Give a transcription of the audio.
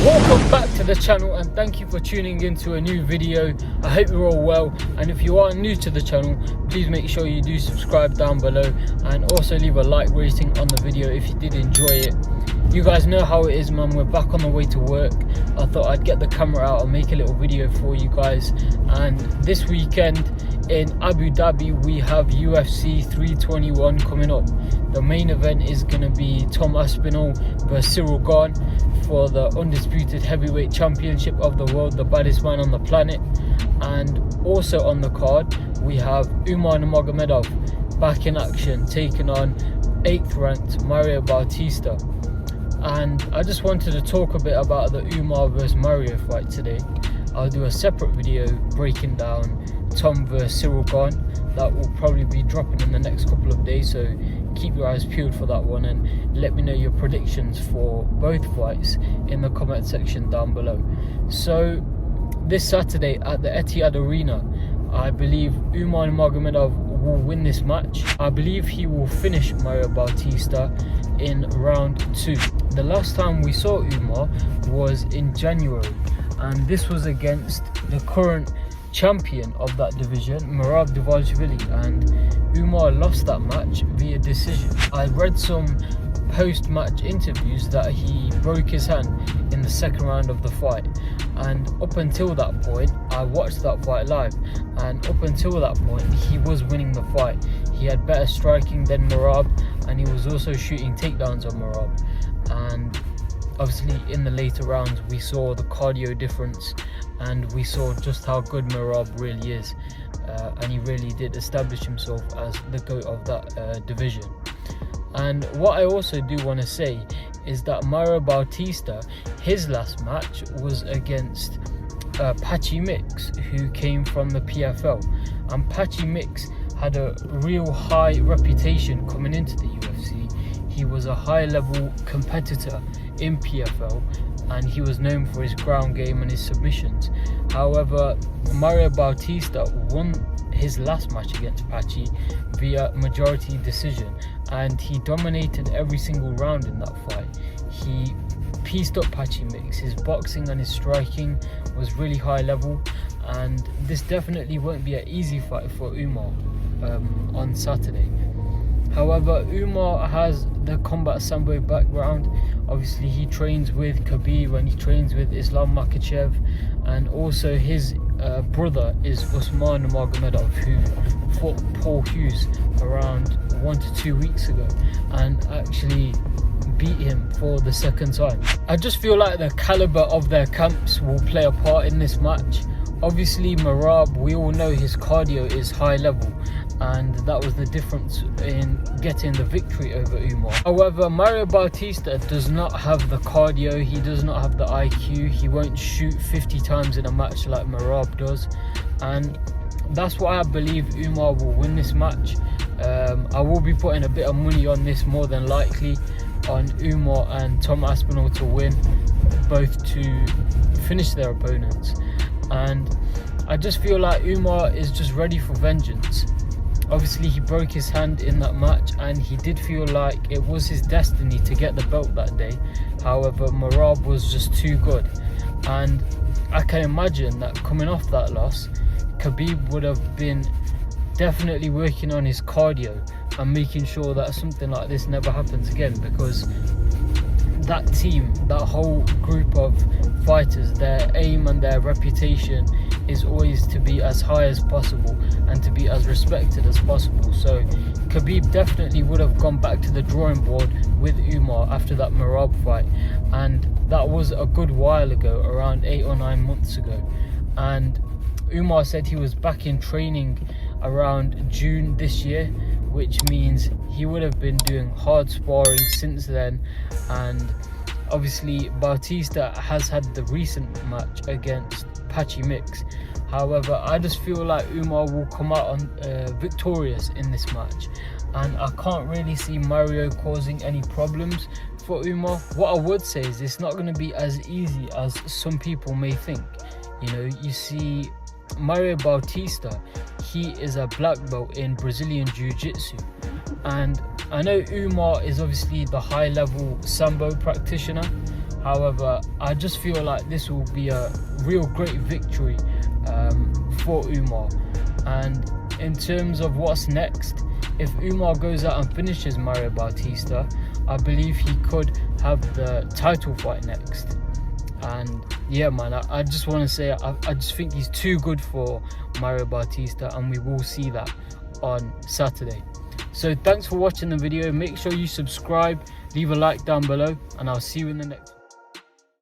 Welcome back to the channel and thank you for tuning into a new video. I hope you're all well, and if you are new to the channel, please make sure you do subscribe down below and also leave a like rating on the video if you did enjoy it. You guys know how it is, man. We're back on the way to work. I thought I'd get the camera out and make a little video for you guys. And this weekend in Abu Dhabi we have UFC 321 coming up. The main event is going to be Tom Aspinall versus Cyril Gane for the undisputed heavyweight championship of the world, the baddest man on the planet. And also on the card we have UMAR NURMAGOMEDOV back in action, taking on 8th ranked Mario Bautista. And I just wanted to talk a bit about the UMAR versus Mario fight today. I'll do a separate video breaking down Tom versus Cyril Gane. That will probably be dropping in the next couple of days, so keep your eyes peeled for that one and let me know your predictions for both fights in the comment section down below. So this Saturday at the Etihad Arena, I believe UMAR NURMAGOMEDOV will win this match. I believe he will finish Mario Bautista in round 2. The last time we saw UMAR was in January, and this was against the current champion of that division, Merab Dvalishvili, and UMAR lost that match via decision. I read some post-match interviews that he broke his hand in the second round of the fight, and up until that point I watched that fight live, and up until that point he was winning the fight. He had better striking than Merab, and he was also shooting takedowns on Merab. And obviously in the later rounds we saw the cardio difference, and we saw just how good Merab really is, and he really did establish himself as the GOAT of that division. And what I also do want to say is that Mario Bautista, his last match was against Patchy Mix, who came from the PFL, and Patchy Mix had a real high reputation coming into the UFC. He was a high level competitor in PFL, and he was known for his ground game and his submissions. However, Mario Bautista won his last match against Patchy via majority decision, and he dominated every single round in that fight. He pieced up Patchy Mix. His boxing and his striking was really high level, and this definitely won't be an easy fight for UMAR on Saturday. However, UMAR has the combat sambo background. Obviously he trains with Khabib and he trains with Islam Makhachev, and also his brother is Usman Nurmagomedov, who fought Paul Hughes around 1 to 2 weeks ago and actually beat him for the second time. I just feel like the caliber of their camps will play a part in this match. Obviously Merab, we all know his cardio is high level, and that was the difference in getting the victory over UMAR. However, Mario Bautista does not have the cardio, he does not have the IQ, he won't shoot 50 times in a match like Merab does, and that's why I believe UMAR will win this match. I will be putting a bit of money on this, more than likely on UMAR and Tom Aspinall to win, both to finish their opponents. And I just feel like UMAR is just ready for vengeance. Obviously he broke his hand in that match, and he did feel like it was his destiny to get the belt that day. However, Merab was just too good, and I can imagine that coming off that loss, Khabib would have been definitely working on his cardio and making sure that something like this never happens again, because that team, that whole group of fighters, their aim and their reputation is always to be as high as possible and to be as respected as possible. So Khabib definitely would have gone back to the drawing board with UMAR after that Merab fight, and that was a good while ago, around 8 or 9 months ago. And UMAR said he was back in training around June this year, which means he would have been doing hard sparring since then. And obviously Bautista has had the recent match against Patchy Mix. However, I just feel like UMAR will come out on victorious in this match, and I can't really see Mario causing any problems for UMAR. What I would say is it's not going to be as easy as some people may think. You know, you see Mario Bautista, he is a black belt in Brazilian Jiu-Jitsu, and I know UMAR is obviously the high level Sambo practitioner. However, I just feel like this will be a real great victory for UMAR. And in terms of what's next, if UMAR goes out and finishes Mario Bautista, I believe he could have the title fight next. And yeah, man, I just want to say I just think he's too good for Mario Bautista, and we will see that on Saturday. So thanks for watching the video. Make sure you subscribe, leave a like down below, and I'll see you in the next one.